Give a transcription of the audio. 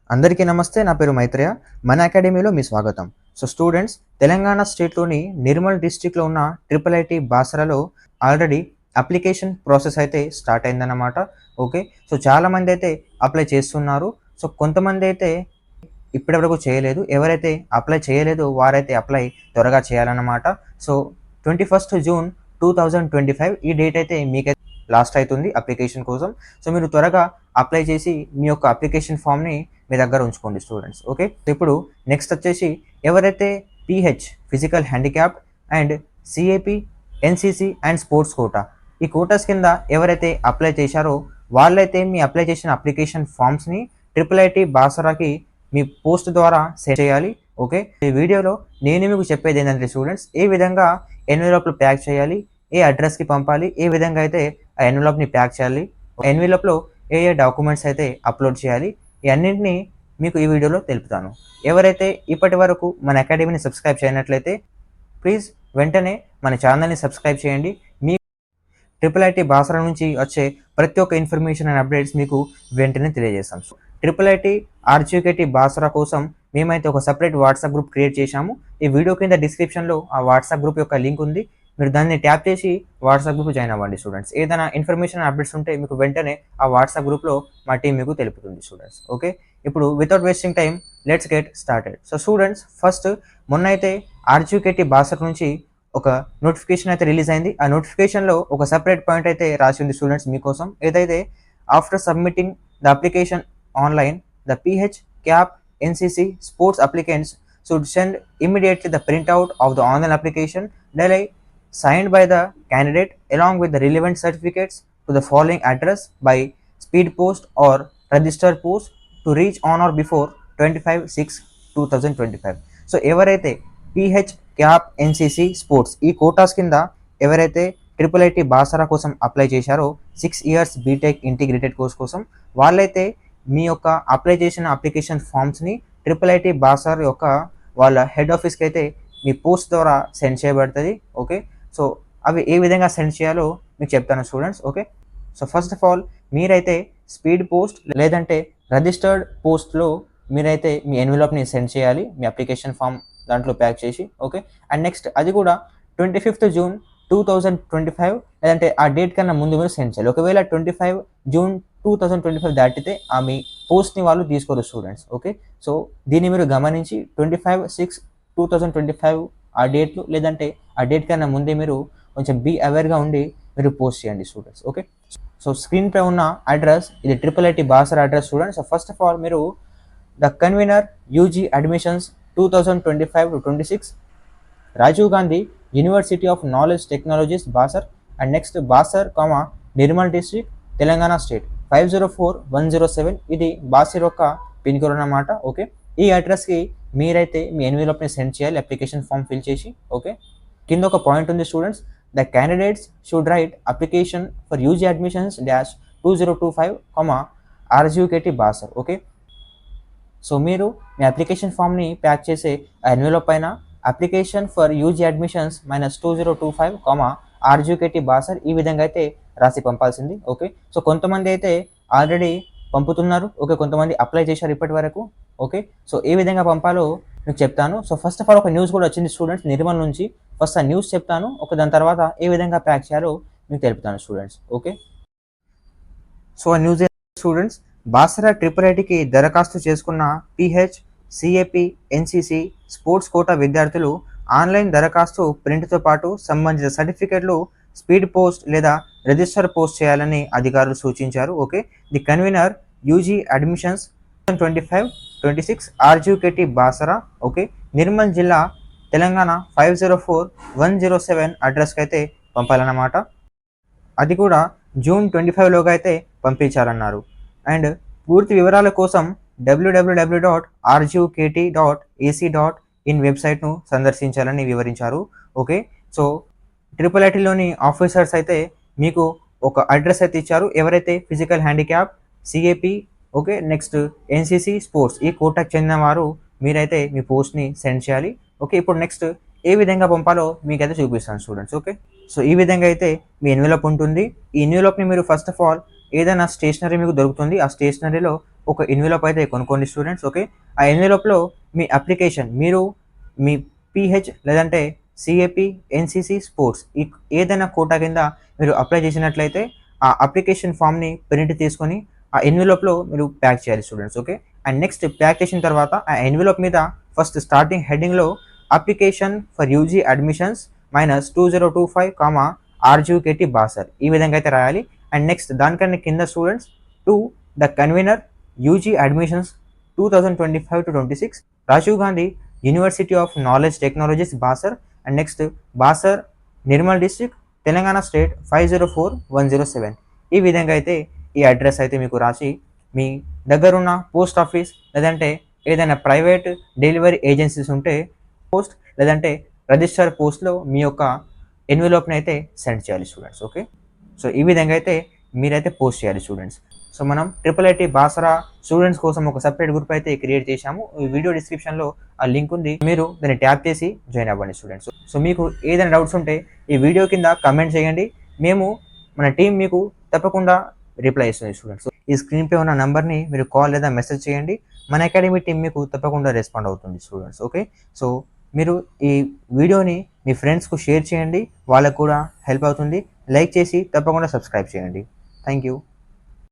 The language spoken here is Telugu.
అందరికీ నమస్తే. నా పేరు మైత్రేయ. మన అకాడమీలో మీ స్వాగతం. స్టూడెంట్స్, తెలంగాణ స్టేట్‌లోని నిర్మల్ డిస్ట్రిక్ట్‌లో ఉన్న ట్రిపుల్ ఐటీ బాసరలో ఆల్రెడీ అప్లికేషన్ ప్రాసెస్ అయితే స్టార్ట్ అయిందన్నమాట. ఓకే. చాలామందైతే అప్లై చేస్తున్నారు. కొంతమందైతే ఇప్పటి వరకు చేయలేదు. ఎవరైతే అప్లై చేయలేదో వారైతే అప్లై త్వరగా చేయాలన్నమాట. సో, 21 జూన్ 2025 ఈ డేట్ అయితే మీకైతే లాస్ట్ అయితుంది అప్లికేషన్ కోసం. మీరు త్వరగా అప్లై చేసి మీ యొక్క అప్లికేషన్ ఫామ్‌ని మీ దగ్గర ఉంచుకోండి స్టూడెంట్స్. ఓకే. ఇప్పుడు నెక్స్ట్ వచ్చేసి ఎవరైతే PH physical handicapped and CAP, NCC and sports quota ఈ కోటాస్ కింద ఎవరైతే అప్లై చేశారో వాళ్ళైతే మీ అప్లై చేసిన అప్లికేషన్ ఫామ్స్‌ని ట్రిపుల్ ఐటీ బాసరాకి మీ పోస్ట్ ద్వారా సెండ్ చేయాలి. ఓకే. ఈ వీడియోలో నేను మీకు చెప్పేది ఏంటంటే స్టూడెంట్స్, ఏ విధంగా ఎన్వెలప్‌లో ప్యాక్ చేయాలి, ఏ అడ్రస్‌కి పంపాలి, ఏ విధంగా అయితే ఆ ఎన్వెలప్‌ని ప్యాక్ చేయాలి, ఎన్వెలప్‌లో ఏ డాక్యుమెంట్స్ అయితే అప్లోడ్ చేయాలి, ఈ అన్నింటినీ మీకు ఈ వీడియోలో తెలుపుతాను. ఎవరైతే ఇప్పటి వరకు మన అకాడమీని సబ్స్క్రైబ్ చేయనట్లయితే ప్లీజ్ వెంటనే మన ఛానల్ని సబ్స్క్రైబ్ చేయండి. మీ ట్రిపుల్ ఐటీ బాసరా నుంచి వచ్చే ప్రతి ఒక్క ఇన్ఫర్మేషన్ అండ్ అప్డేట్స్ మీకు వెంటనే తెలియజేస్తాం. ట్రిపుల్ ఐటీ ఆర్జీకేటీ బాసరా కోసం మేమైతే ఒక సపరేట్ వాట్సాప్ గ్రూప్ క్రియేట్ చేశాము. ఈ వీడియో కింద డిస్క్రిప్షన్లో ఆ వాట్సాప్ గ్రూప్ యొక్క లింక్ ఉంది. మీరు దాన్ని ట్యాప్ చేసి వాట్సాప్ గ్రూప్ జాయిన్ అవ్వండి స్టూడెంట్స్. ఏదైనా ఇన్ఫర్మేషన్ అప్డేట్స్ ఉంటే మీకు వెంటనే ఆ వాట్సాప్ గ్రూప్లో మా టీం మీకు తెలుపుతుంది స్టూడెంట్స్. ఓకే. ఇప్పుడు without wasting time let's get started. Students, first మొన్న అయితే ఆర్జీకేటీ బాసరా నుంచి ఒక నోటిఫికేషన్ అయితే రిలీజ్ అయింది. ఆ నోటిఫికేషన్లో ఒక సెపరేట్ పాయింట్ అయితే రాసి ఉంది స్టూడెంట్స్ మీకోసం. ఏదైతే after submitting the application online, the pH, cap, NCC, sports applicants should send immediately the printout of the online application daily signed by the candidate along with the relevant certificates to the following address by speed post or registered post to reach on or before 25/6/2025. So ఎవరైతే పీహెచ్, క్యాప్, ఎన్సీసీ, స్పోర్ట్స్ ఈ కోటాస్ కింద ఎవరైతే ట్రిపుల్ ఐటీ బాసరా కోసం అప్లై చేశారో 6 ఇయర్స్ బీటెక్ ఇంటిగ్రేటెడ్ కోర్స్ కోసం వాళ్ళైతే మీ యొక్క అప్లై చేసిన అప్లికేషన్ ఫామ్స్ని ట్రిపుల్ ఐటీ బాసర్ యొక్క వాళ్ళ హెడ్ ఆఫీస్కి అయితే మీ పోస్ట్ ద్వారా సెండ్ చేయబడుతుంది. ఓకే. సో అవి ఏ విధంగా సెండ్ చేయాలో మీకు చెప్తాను students. Okay. So first of all మీరైతే స్పీడ్ పోస్ట్ లేదంటే రిజిస్టర్డ్ పోస్ట్లో మీరైతే మీ ఎన్వెలప్ని సెండ్ చేయాలి, మీ అప్లికేషన్ ఫామ్ దాంట్లో ప్యాక్ చేసి. ఓకే. అండ్ నెక్స్ట్ అది కూడా 25 జూన్ 2025 లేదంటే ఆ డేట్ కన్నా ముందు మీరు సెండ్ చేయాలి. ఒకవేళ 25 జూన్ 2025 దాటితే ఆ మీ పోస్ట్ని వాళ్ళు తీసుకోరు స్టూడెంట్స్. ఓకే. సో దీన్ని మీరు గమనించి 25/6/2025 ఆ డేట్లు లేదంటే ఆ డేట్ కన్నా ముందే మీరు కొంచెం బీ అవేర్గా ఉండి మీరు పోస్ట్ చేయండి స్టూడెంట్స్. ఓకే. సో స్క్రీన్ పై ఉన్న అడ్రస్ ఇది triple IT Basar address students. So first of all మీరు the convener UG admissions 2025-26 Rajiv Gandhi university of knowledge technologies Basar and next Basar, Nirmal district, Telangana state 504107 ఇది బాసర్ యొక్క పిన్ కోడ్ అన్నమాట. ఓకే. ఈ అడ్రస్కి మీరైతే మీ ఎన్వెలప్ని సెండ్ చేయాలి అప్లికేషన్ ఫామ్ ఫిల్ చేసి. ఓకే. కింద ఒక పాయింట్ ఉంది students, the candidates should write application for UG admissions -2025, RGUKT Basar. Okay. So మీరు మీ అప్లికేషన్ ఫామ్ని ప్యాక్ చేసే ఆ ఎన్వెలప్ పైన application for UG admissions -2025, RGUKT Basar ఈ విధంగా అయితే రాసి పంపాల్సింది. ఓకే. సో కొంతమంది అయితే ఆల్రెడీ పంపుతున్నారు. ఓకే. కొంతమంది అప్లై చేశారు ఇప్పటి వరకు. ఓకే. సో ఏ విధంగా పంపాలో మీకు చెప్తాను. సో ఫస్ట్ ఆఫ్ ఆల్ ఒక న్యూస్ కూడా వచ్చింది స్టూడెంట్స్ నిర్మల్ నుంచి. ఫస్ట్ ఆ న్యూస్ చెప్తాను. ఓకే. దాని తర్వాత ఏ విధంగా ప్యాక్ చేయాలో మీకు తెలుపుతాను స్టూడెంట్స్. ఓకే. సో ఆ న్యూస్ స్టూడెంట్స్, బాసరా ట్రిపుల్ ఐటీకి దరఖాస్తు చేసుకున్న PH, CAP, NCC, sports quota విద్యార్థులు ఆన్లైన్ దరఖాస్తు ప్రింట్తో పాటు సంబంధిత సర్టిఫికెట్లు స్పీడ్ పోస్ట్ లేదా రిజిస్టర్ పోస్ట్ చేయాలని అధికారులు సూచించారు. Okay. The convener UG admissions 2025-26 RGUKT Basara, okay, Nirmal జిల్లా, తెలంగాణ 504107 అడ్రస్కి అయితే పంపాలన్నమాట. అది కూడా జూన్ 25లోగా అయితే పంపించాలన్నారు. అండ్ పూర్తి వివరాల కోసం www.rjukt.ac.in వెబ్సైట్ను సందర్శించాలని వివరించారు. ఓకే. సో ట్రిపుల్ ఐటీలోని ఆఫీసర్స్ అయితే మీకు ఒక అడ్రస్ అయితే ఇచ్చారు. ఎవరైతే physical handicap, CAP, okay, next NCC, sports ఈ కోటాకు చెందిన వారు మీరైతే మీ పోస్ట్ని సెండ్ చేయాలి. ఓకే. ఇప్పుడు నెక్స్ట్ ఏ విధంగా పంపాలో మీకైతే చూపిస్తాను స్టూడెంట్స్. ఓకే. సో ఈ విధంగా అయితే మీ ఎన్వెలప్ ఉంటుంది. ఈ ఎన్వెలప్ని మీరు ఫస్ట్ ఆఫ్ ఆల్ ఏదైనా స్టేషనరీ మీకు దొరుకుతుంది. ఆ స్టేషనరీలో ఒక ఎన్వెలప్ అయితే కొనుక్కోండి స్టూడెంట్స్. ఓకే, ఆ ఎన్వెలప్లో మీ అప్లికేషన్ మీరు మీ పీహెచ్ లేదంటే సిఏపి, ఎన్సిసి, స్పోర్ట్స్ ఏదైనా కోటా కింద మీరు అప్లై చేసినట్లయితే ఆ అప్లికేషన్ ఫామ్ని ప్రింట్ తీసుకొని ఆ ఎన్వెలప్లో మీరు ప్యాక్ చేయాలి students. Okay, and next pack చేసిన తర్వాత ఆ ఎన్వెలప్ మీద ఫస్ట్ స్టార్టింగ్ హెడ్డింగ్లో application for UG admissions -2025, RGUKT Basar ఈ విధంగా అయితే రాయాలి. అండ్ నెక్స్ట్ దానికన్నా కింద students to the convener UG admissions 2025-26 Rajiv Gandhi university of knowledge technologies Basar and next Basar Nirmal district Telangana state 504107 ఈ విధంగా అయితే ఈ అడ్రస్ అయితే మీకు రాసి మీ దగ్గరున్న పోస్ట్ ఆఫీస్ లేదంటే ఏదైనా ప్రైవేట్ డెలివరీ ఏజెన్సీస్ ఉంటే పోస్ట్ లేదంటే రిజిస్టర్ పోస్ట్లో మీ యొక్క ఎన్వెలప్ని అయితే సెండ్ చేయాలి స్టూడెంట్స్. ఓకే, సో ఈ విధంగా అయితే మీరైతే పోస్ట్ చేయాలి స్టూడెంట్స్. సో మనం IIIT బాసరా స్టూడెంట్స్ కోసం ఒక సెపరేట్ గ్రూప్ అయితే క్రియేట్ చేశాము. ఈ వీడియో డిస్క్రిప్షన్లో ఆ లింక్ ఉంది, మీరు దాన్ని ట్యాప్ చేసి జాయిన్ అవ్వండి స్టూడెంట్స్. సో మీకు ఏదైనా డౌట్స్ ఉంటే ఈ వీడియో కింద కమెంట్ చేయండి, మేము మన టీం మీకు తప్పకుండా రిప్లై ఇస్తుంది స్టూడెంట్స్. ఈ స్క్రీన్పై ఉన్న నెంబర్ని మీరు కాల్ లేదా మెసేజ్ చేయండి, మన అకాడమీ టీం మీకు తప్పకుండా రెస్పాండ్ అవుతుంది స్టూడెంట్స్. ఓకే, సో మీరు ఈ వీడియోని మీ ఫ్రెండ్స్కు షేర్ చేయండి, వాళ్ళకు కూడా హెల్ప్ అవుతుంది. లైక్ చేసి తప్పకుండా సబ్స్క్రైబ్ చేయండి. Thank you.